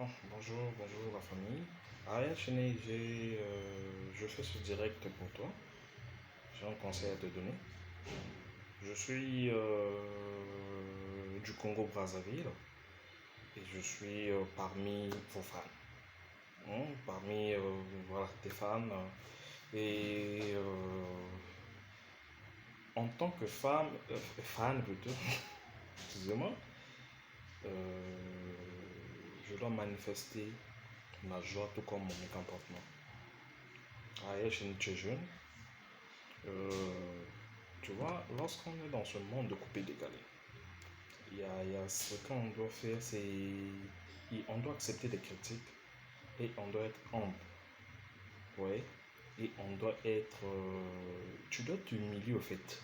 Oh, bonjour la famille. Ariel Cheney, je fais ce direct pour toi. J'ai un conseil à te donner. Je suis du Congo-Brazzaville et je suis parmi vos fans. Parmi voilà, tes fans. Et en tant que fan plutôt, excusez-moi, je dois manifester ma joie tout comme mon mécontentement. Ariel Cheney, tu es jeune. Euh, Tu vois, lorsqu'on est dans ce monde de coupé-décalé, il y a ce qu'on doit faire, on doit accepter des critiques et on doit être humble. Ouais. Et on doit être. Tu dois t'humilier au fait.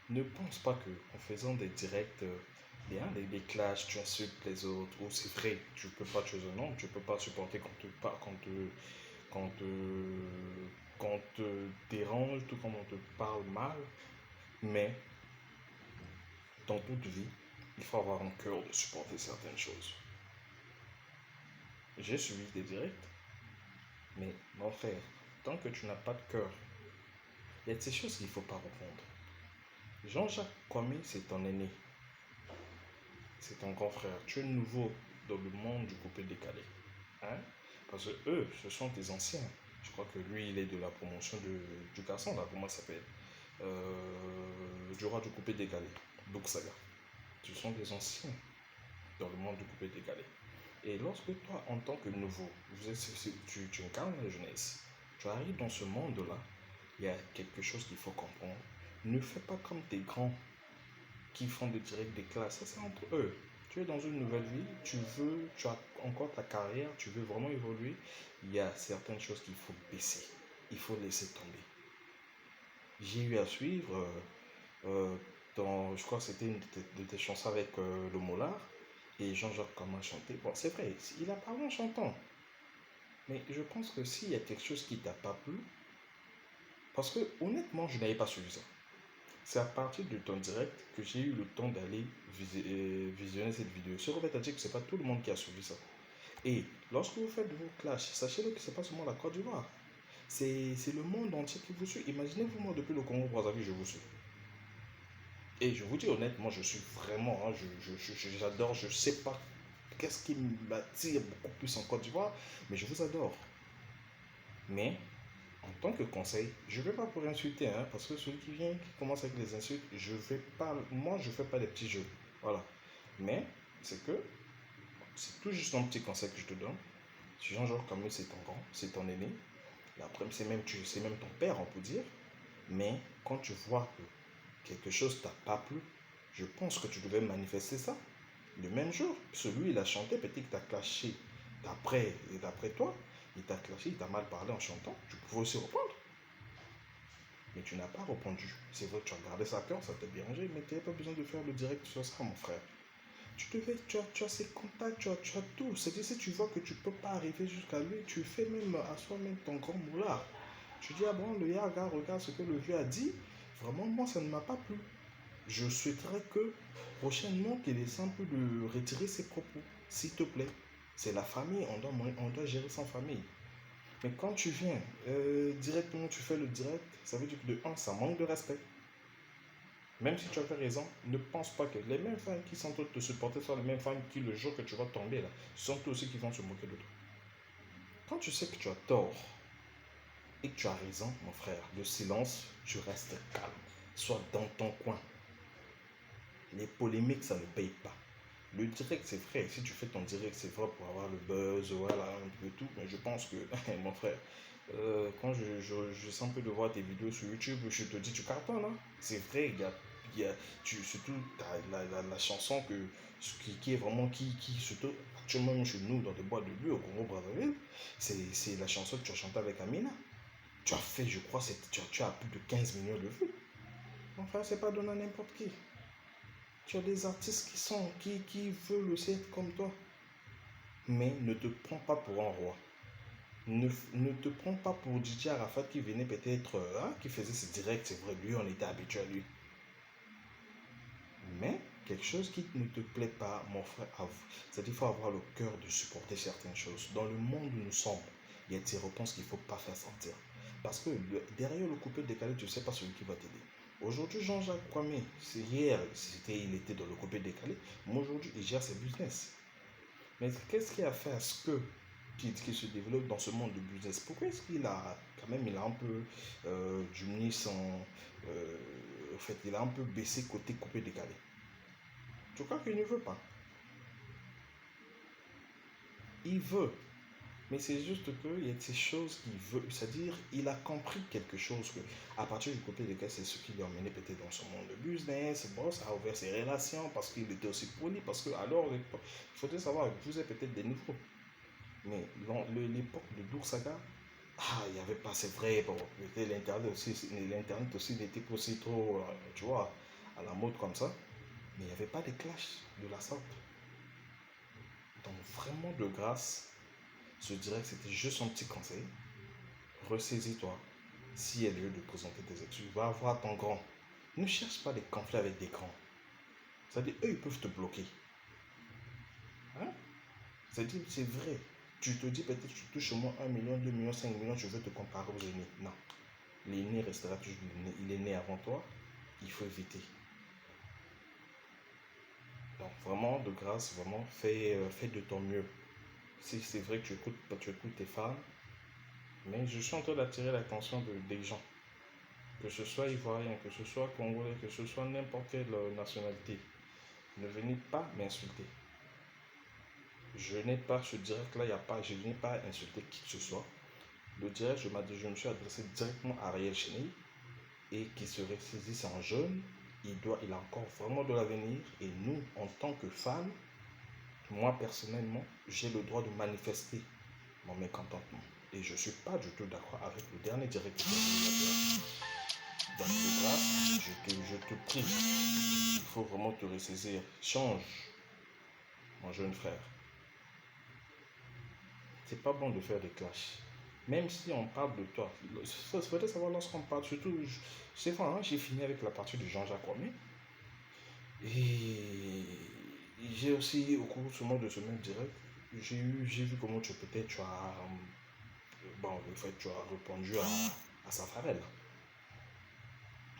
Ne pense pas que en faisant des directs, des clashs, tu insultes les autres, ou c'est vrai, tu peux pas, tu es un homme, tu peux pas supporter qu'on te, qu'on te dérange, tout comme on te parle mal, mais dans toute vie, il faut avoir un cœur de supporter certaines choses. J'ai suivi des directs, mais mon frère, tant que tu n'as pas de cœur, il y a ces choses qu'il ne faut pas reprendre. Jean-Jacques Kwame, c'est ton aîné, c'est ton grand frère. Tu es nouveau dans le monde du coupé décalé. Hein? Parce que eux, ce sont tes anciens. Je crois que lui, il est de la promotion du garçon, là, comment ça s'appelle du roi du coupé décalé, Saga. Ce sont des anciens dans le monde du coupé décalé. Et lorsque toi, en tant que nouveau, tu incarnes la jeunesse, tu arrives dans ce monde-là, il y a quelque chose qu'il faut comprendre. Ne fais pas comme tes grands qui font des directs des classes. Ça, c'est entre eux. Tu es dans une nouvelle vie, tu as encore ta carrière, tu veux vraiment évoluer. Il y a certaines choses qu'il faut baisser. Il faut laisser tomber. J'ai eu à suivre, je crois que c'était une de tes chansons avec le Mollard et Jean-Jacques Comment chanter. Bon, c'est vrai, il a parlé en chantant. Mais je pense que s'il y a quelque chose qui t'a pas plu, parce que honnêtement, je n'avais pas suivi ça. C'est à partir de ton direct que j'ai eu le temps d'aller visionner cette vidéo. Ce fait, à dire que c'est pas tout le monde qui a suivi ça. Et lorsque vous faites vos clashs, sachez-le que c'est pas seulement la Côte d'Ivoire. C'est le monde entier qui vous suit. Imaginez-vous, moi, depuis le Congo-Brazzaville, je vous suis. Et je vous dis honnêtement, je suis vraiment, hein, j'adore, je sais pas qu'est-ce qui m'attire beaucoup plus en Côte d'Ivoire, mais je vous adore. Mais en tant que conseil, je ne vais pas pour insulter, hein, parce que celui qui vient, qui commence avec les insultes, je vais pas, moi je fais pas des petits jeux, voilà. Mais c'est que c'est tout juste un petit conseil que je te donne. Genre comme c'est ton grand, c'est ton aîné. Après c'est même ton père, on peut dire. Mais quand tu vois que quelque chose t'a pas plu, je pense que tu devais manifester ça le même jour. Celui il a chanté, peut-être qu'il t'a clashé d'après toi, il t'a clashé, il t'a mal parlé en chantant. Tu pouvais aussi reprendre. Mais tu n'as pas répondu. C'est vrai que tu as gardé ça à cœur, ça t'a dérangé, mais tu n'avais pas besoin de faire le direct sur ça, mon frère. Tu as ses contacts, tu as tout. C'est-à-dire, si tu vois que tu ne peux pas arriver jusqu'à lui, tu fais même à soi-même ton grand moulard. Tu dis, ah bon, le gars, regarde ce que le vieux a dit. Vraiment, moi, ça ne m'a pas plu. Je souhaiterais que prochainement qu'il essaie un peu de retirer ses propos, s'il te plaît. C'est la famille, on doit gérer sans famille. Mais quand tu viens directement, tu fais le direct, ça veut dire que de un, ça manque de respect. Même si tu as fait raison, ne pense pas que les mêmes fans qui sont en train de te supporter sont les mêmes fans qui, le jour que tu vas tomber là, sont eux aussi qui vont se moquer de toi. Quand tu sais que tu as tort et que tu as raison, mon frère, le silence, tu restes calme. Sois dans ton coin. Les polémiques, ça ne paye pas. Le direct, c'est vrai. Si tu fais ton direct, c'est vrai pour avoir le buzz, voilà, un peu tout. Mais je pense que, mon frère, quand je sens un peu de voir tes vidéos sur YouTube, je te dis, tu cartonnes, hein. C'est vrai, surtout la chanson qui est vraiment, surtout actuellement chez nous, dans des boîtes de nuit au Congo-Brazzaville, c'est la chanson que tu as chantée avec Amina. Tu as fait, je crois, tu as plus de 15 millions de vues. Enfin, c'est pas donné à n'importe qui. Tu as des artistes qui veulent aussi être comme toi. Mais ne te prends pas pour un roi. Ne te prends pas pour DJ Arafat qui venait peut-être, qui faisait ses directs, c'est vrai, lui, on était habitué à lui. Mais quelque chose qui ne te plaît pas, mon frère, c'est-à-dire qu'il faut avoir le cœur de supporter certaines choses. Dans le monde où nous sommes, il y a des réponses qu'il ne faut pas faire sentir. Parce que derrière le coupé décalé, tu ne sais pas celui qui va t'aider. Aujourd'hui, Jean-Jacques Kwame, hier, il était dans le coupé décalé, mais aujourd'hui, il gère ses business. Mais qu'est-ce qui a fait à ce que qui se développe dans ce monde de business? Pourquoi est-ce qu'il a quand même il a un peu diminué son en fait il a un peu baissé côté coupé décalé? Je crois qu'il ne veut pas. Il veut, mais c'est juste qu'il y a ces choses qu'il veut, c'est-à-dire il a compris quelque chose que à partir du coupé décalé, c'est ce qui lui a mené peut-être dans son monde de business. Bon, ça a ouvert ses relations parce qu'il était aussi poli, parce que alors il faudrait savoir, vous êtes peut-être des nouveaux. Mais l'époque de Dursaga, il n'y avait pas, c'est vrai, bon, l'Internet aussi n'était pas aussi trop, tu vois, à la mode comme ça. Mais il n'y avait pas de clash de la sorte. Donc vraiment de grâce, je dirais que c'était juste un petit conseil. Ressaisis-toi. S'il y a lieu de présenter tes excuses, va voir ton grand. Ne cherche pas des conflits avec des grands. C'est-à-dire, eux, ils peuvent te bloquer. Hein? C'est-à-dire, c'est vrai. Tu te dis peut-être que tu touches au moins 1 million, 2 millions, 5 millions, tu veux te comparer aux aînés. Non. L'aîné restera toujours l'aîné. Il est né avant toi. Il faut éviter. Donc vraiment, de grâce, vraiment, fais de ton mieux. Si c'est vrai que tu écoutes tes fans, mais je suis en train d'attirer l'attention des gens. Que ce soit ivoirien, que ce soit congolais, que ce soit n'importe quelle nationalité. Ne venez pas m'insulter. Je n'ai pas ce direct-là, je n'ai pas insulté qui que ce soit. Le direct, je me suis adressé directement à Ariel Cheney et qui se ressaisisse en jeune. Il a encore vraiment de l'avenir et nous, en tant que fans, moi personnellement, j'ai le droit de manifester mon mécontentement. Et je ne suis pas du tout d'accord avec le dernier direct que j'ai. Donc de grâce, je te prie, il faut vraiment te ressaisir. Change, mon jeune frère. C'est pas bon de faire des clashs. Même si on parle de toi, il faudrait savoir lorsqu'on parle, surtout, c'est vrai, hein, j'ai fini avec la partie de Jean-Jacques Kwame. Et j'ai aussi, au cours de ce même direct, j'ai vu comment tu as, bon, en fait, tu as répondu à Safarel.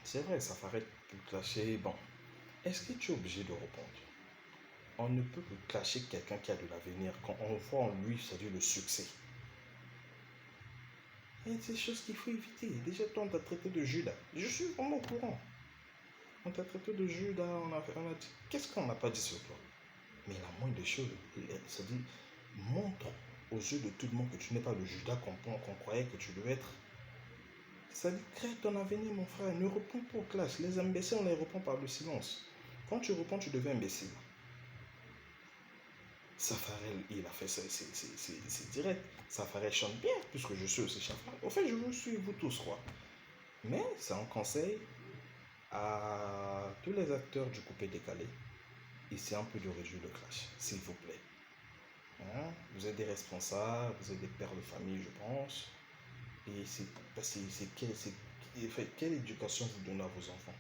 C'est vrai, Safarel peut clasher, bon, est-ce que tu es obligé de répondre? On ne peut que clasher quelqu'un qui a de l'avenir quand on voit en lui, c'est-à-dire le succès. Il y a des choses qu'il faut éviter. Déjà, toi, on t'a traité de Judas. Je suis vraiment au courant. On t'a traité de Judas, on a dit, qu'est-ce qu'on n'a pas dit sur toi? Mais la moindre des choses, c'est-à-dire, montre aux yeux de tout le monde que tu n'es pas le Judas qu'on croyait que tu devais être. Ça dit, crée ton avenir, mon frère. Ne réponds pas aux classes. Les imbéciles, on les répond par le silence. Quand tu réponds, tu deviens imbécile. Safarel, il a fait ça, c'est direct. Safarel chante bien, puisque je suis aussi chanteur. Au fait, je vous suis, vous tous, quoi. Mais c'est un conseil à tous les acteurs du coupé décalé. Essayez un peu de réduire le clash, s'il vous plaît. Hein? Vous êtes des responsables, vous êtes des pères de famille, je pense. Et quelle éducation vous donnez à vos enfants?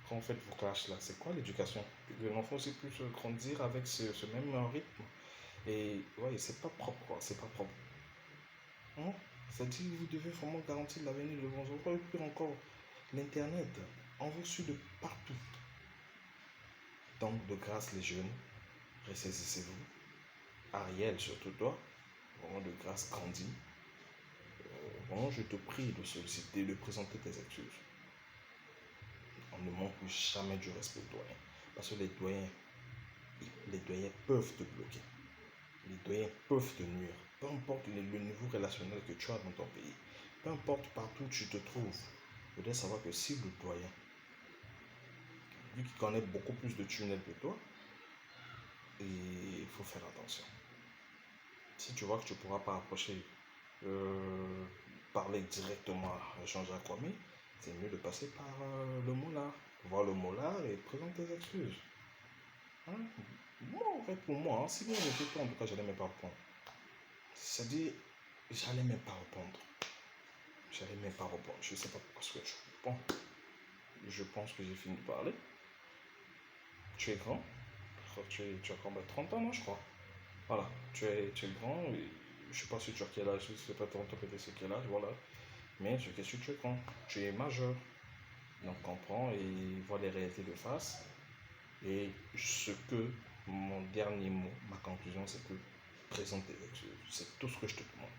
Quand vous faites vos clashs là, c'est quoi l'éducation? L'enfant aussi peut grandir avec ce même rythme. Et ouais, c'est pas propre quoi, c'est pas propre. Hein? C'est-à-dire que vous devez vraiment garantir l'avenir de vos enfants. Et puis encore, l'internet, on vous suit de partout. Donc de grâce les jeunes, ressaisissez-vous. Ariel, surtout toi, vraiment de grâce grandis. Vraiment, je te prie de solliciter, de présenter tes excuses. On ne manque jamais du respect aux doyens. Parce que les doyens peuvent te bloquer. Les doyens peuvent te nuire. Peu importe le niveau relationnel que tu as dans ton pays. Peu importe partout où tu te trouves. Il faudrait savoir que si le doyen, lui qui connaît beaucoup plus de tunnels que toi, il faut faire attention. Si tu vois que tu ne pourras pas approcher, parler directement à Jean-Jacques Kwame, c'est mieux de passer par le moulard. Voir le moulard et présenter tes excuses. Hein? Moi, en fait, pour moi, si moi j'étais toi, en tout cas, j'allais même pas répondre. C'est-à-dire, j'allais même pas répondre. J'allais même pas répondre. Je sais pas pourquoi ce que je réponds. Je pense que j'ai fini de parler. tu es grand. Tu as combien? 30 ans, non, je crois. Voilà, tu es grand. Et je sais pas si tu as quel âge, je sais pas ton peut-être c'est quel âge, voilà. Mais je suis que tu es grand. Tu es majeur. Donc comprends et vois les réalités de face. Et ce que mon dernier mot, ma conclusion, c'est que présente tes excuses. C'est tout ce que je te demande.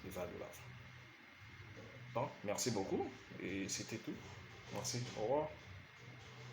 Et va de l'avant. Bon, merci beaucoup. Et c'était tout. Merci. Au revoir.